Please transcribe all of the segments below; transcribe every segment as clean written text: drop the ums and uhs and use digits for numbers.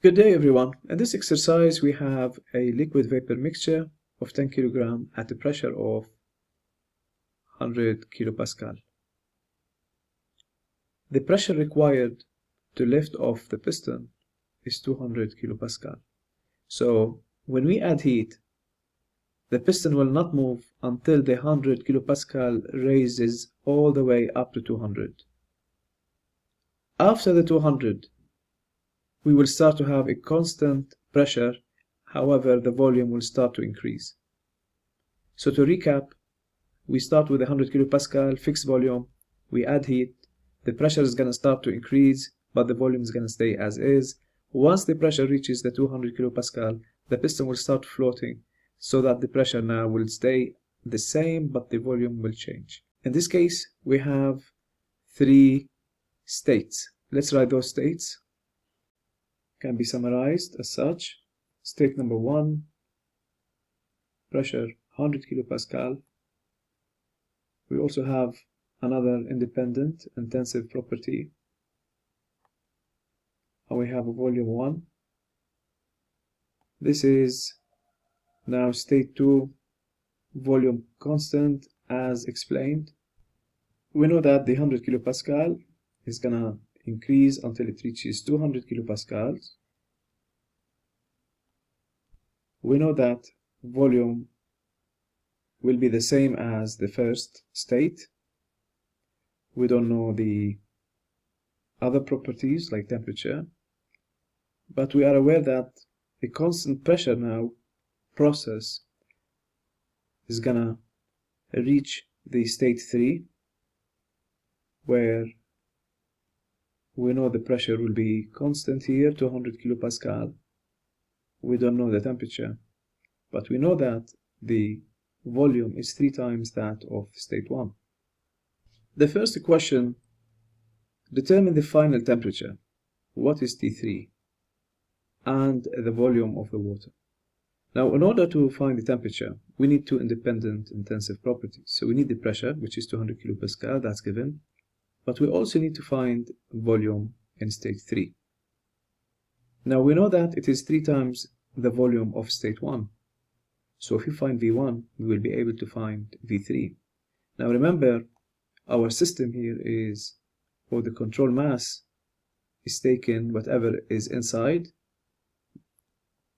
Good day, everyone. In this exercise, we have a liquid vapor mixture of 10 kg at a pressure of 100 kilopascal. The pressure required to lift off the piston is 200 kilopascal. So when we add heat, the piston will not move until the 100 kilopascal raises all the way up to 200. After the 200, we will start to have a constant pressure. However, the volume will start to increase. So to recap, we start with 100 kilopascal fixed volume, we add heat, the pressure is going to start to increase, but the volume is going to stay as is. Once the pressure reaches the 200 kilopascal, the piston will start floating, so that the pressure now will stay the same, but the volume will change. In this case, we have three states. Let's write those states. Can be summarized as such. State number 1, pressure 100 kilopascal. We also have another independent intensive property, and we have a volume 1. This is now state 2, volume constant as explained. We know that the 100 kilopascal is gonna increase until it reaches 200 kilopascals. We know that volume will be the same as the first state. We don't know the other properties like temperature, but we are aware that the constant pressure now process is gonna reach the state 3, where we know the pressure will be constant here, 200 kilopascal. We don't know the temperature, but we know that the volume is 3 times that of state 1. The first question, determine the final temperature. What is T3? And the volume of the water. Now, in order to find the temperature, we need two independent intensive properties. So we need the pressure, which is 200 kilopascal, that's given. But we also need to find volume in state 3. Now we know that it is 3 times the volume of state 1. So if we find V1, we will be able to find V3. Now remember, our system here is, or the control mass is taken whatever is inside.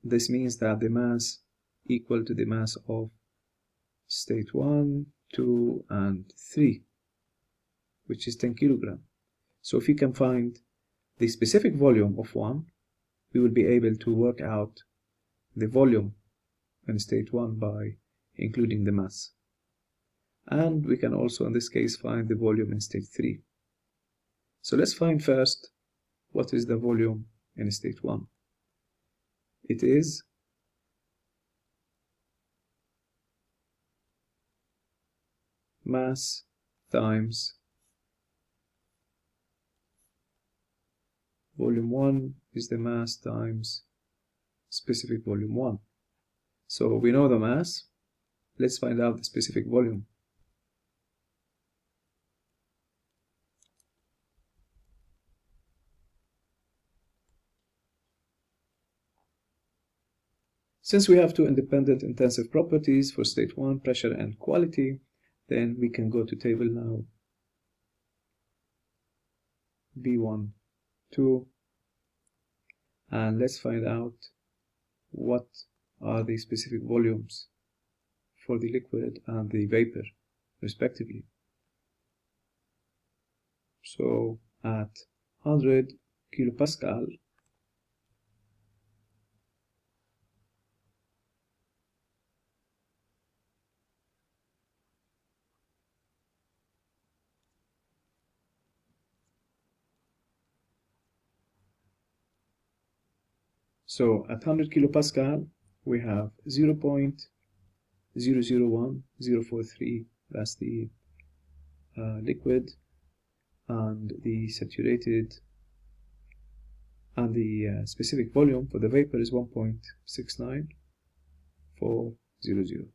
This means that the mass equal to the mass of state 1, 2, and 3, which is 10 kilogram. So if you can find the specific volume of 1, we will be able to work out the volume in state 1 by including the mass. And we can also, in this case, find the volume in state 3. So let's find first what is the volume in state 1. It is mass times volume 1 is the mass times specific volume 1. So we know the mass. Let's find out the specific volume. Since we have two independent intensive properties for state 1, pressure and quality, then we can go to table now. V1, 2, and let's find out what are the specific volumes for the liquid and the vapor, respectively. So at 100 kilopascal, so at 100 kilopascal, we have 0.001043, that's the liquid, and the saturated, and the specific volume for the vapor is 1.69400.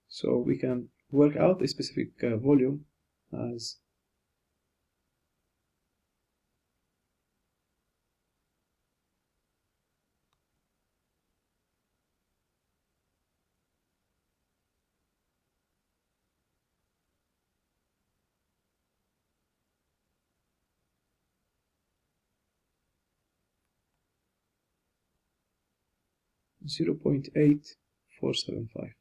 So we can work out a specific volume as zero 0.8475.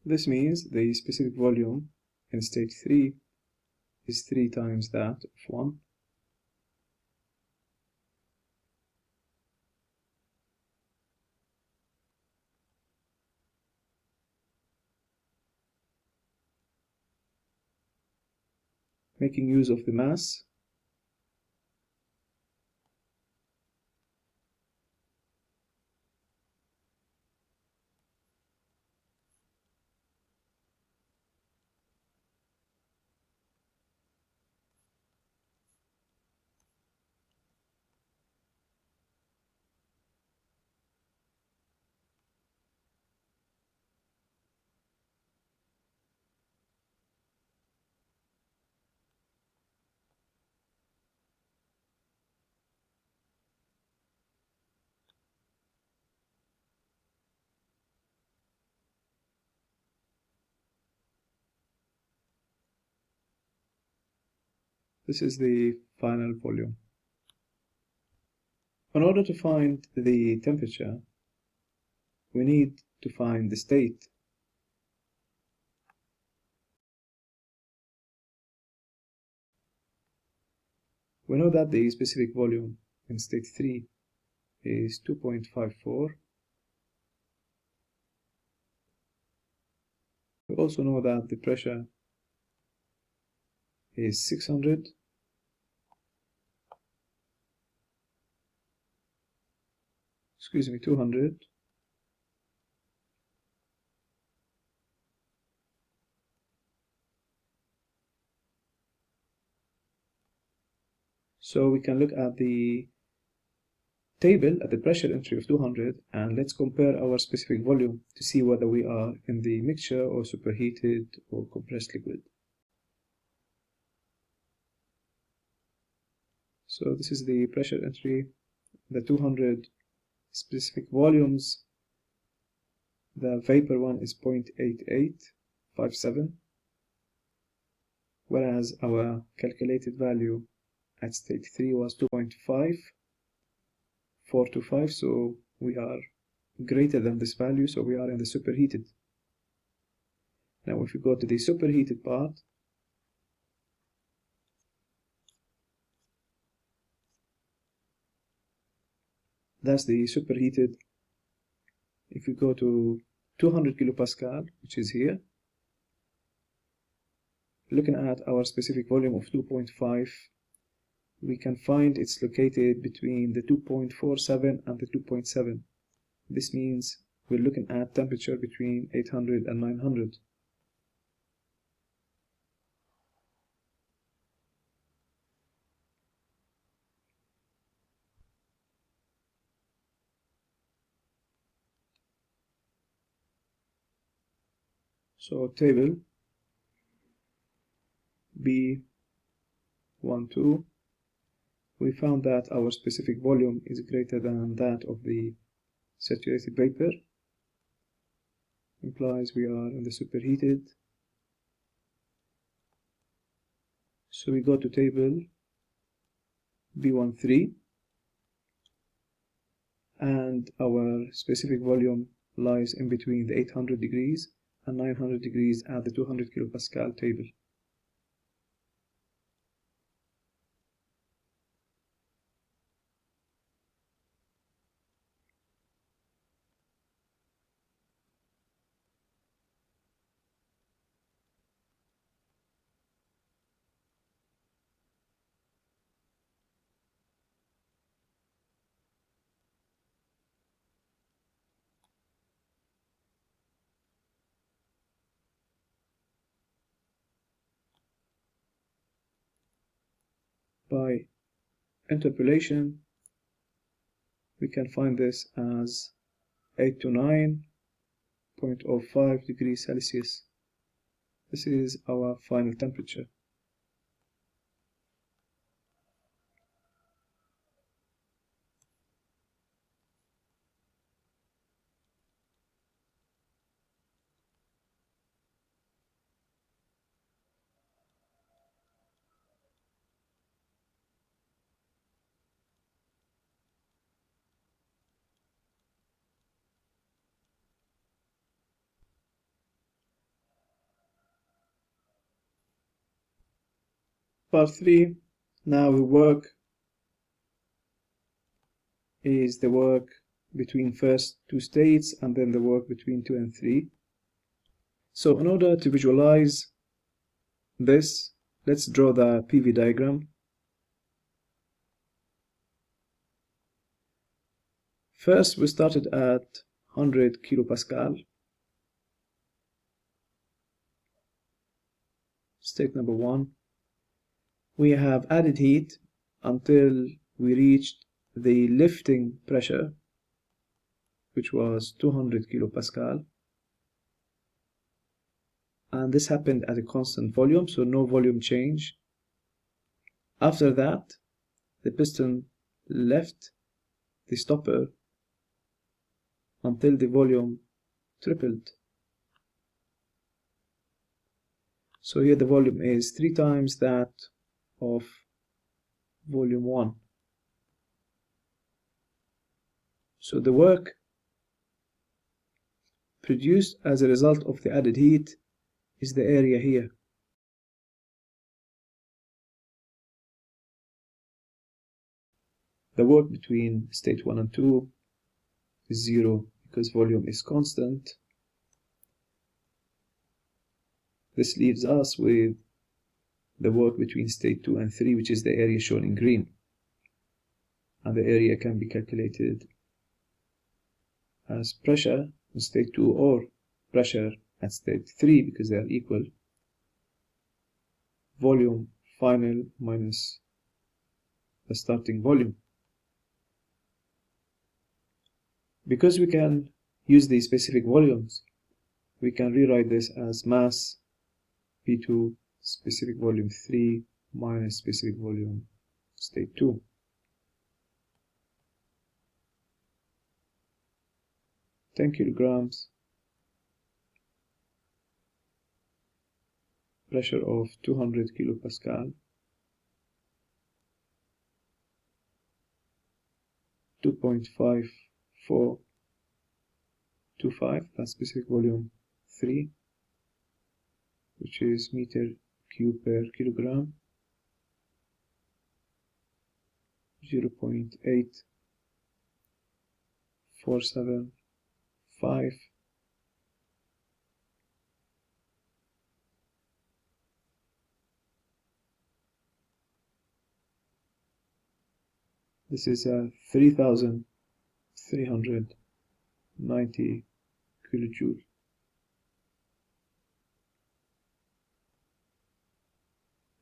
This means the specific volume in state 3 is 3 times that of 1. Making use of the mass, this is the final volume. In order to find the temperature, we need to find the state. We know that the specific volume in state 3 is 2.54. We also know that the pressure is 600. Excuse me, 200. So we can look at the table at the pressure entry of 200 and let's compare our specific volume to see whether we are in the mixture or superheated or compressed liquid. So this is the pressure entry, the 200 specific volumes. The vapor one is 0.8857, whereas our calculated value at state 3 was 2.5425, so we are greater than this value, so we are in the superheated. Now if we go to the superheated part, that's the superheated. If we go to 200 kilopascal, which is here, looking at our specific volume of 2.5, we can find it's located between the 2.47 and the 2.7. This means we're looking at temperature between 800 and 900. So table B12, we found that our specific volume is greater than that of the saturated vapor, implies we are in the superheated. So we go to table B13 and our specific volume lies in between the 800 degrees and 900 degrees at the 200 kilopascal table. By interpolation, we can find this as 829.05 degrees Celsius. This is our final temperature. Part 3, now the work is the work between first two states and then the work between 2 and 3. So in order to visualize this, let's draw the PV diagram. First, we started at 100 kilopascal. State number 1. We have added heat until we reached the lifting pressure, which was 200 kilopascal. And this happened at a constant volume, so no volume change. After that, the piston left the stopper until the volume tripled. So here the volume is 3 times that of volume 1. So the work produced as a result of the added heat is the area here. The work between state 1 and 2 is 0 because volume is constant. This leaves us with the work between state 2 and 3, which is the area shown in green. And the area can be calculated as pressure in state 2 or pressure at state 3 because they are equal. Volume final minus the starting volume. Because we can use these specific volumes, we can rewrite this as mass P2 specific volume 3 minus specific volume state 2. Ten kilograms, pressure of 200 kilopascal, 2.5425, that's specific volume 3, which is meter cube per kilogram, 0.8475. This is 3,390 kilojoule.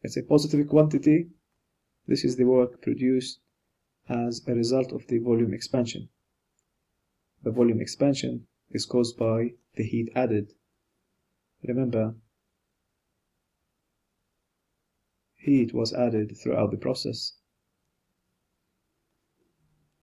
It's a positive quantity. This is the work produced as a result of the volume expansion. The volume expansion is caused by the heat added. Remember, heat was added throughout the process.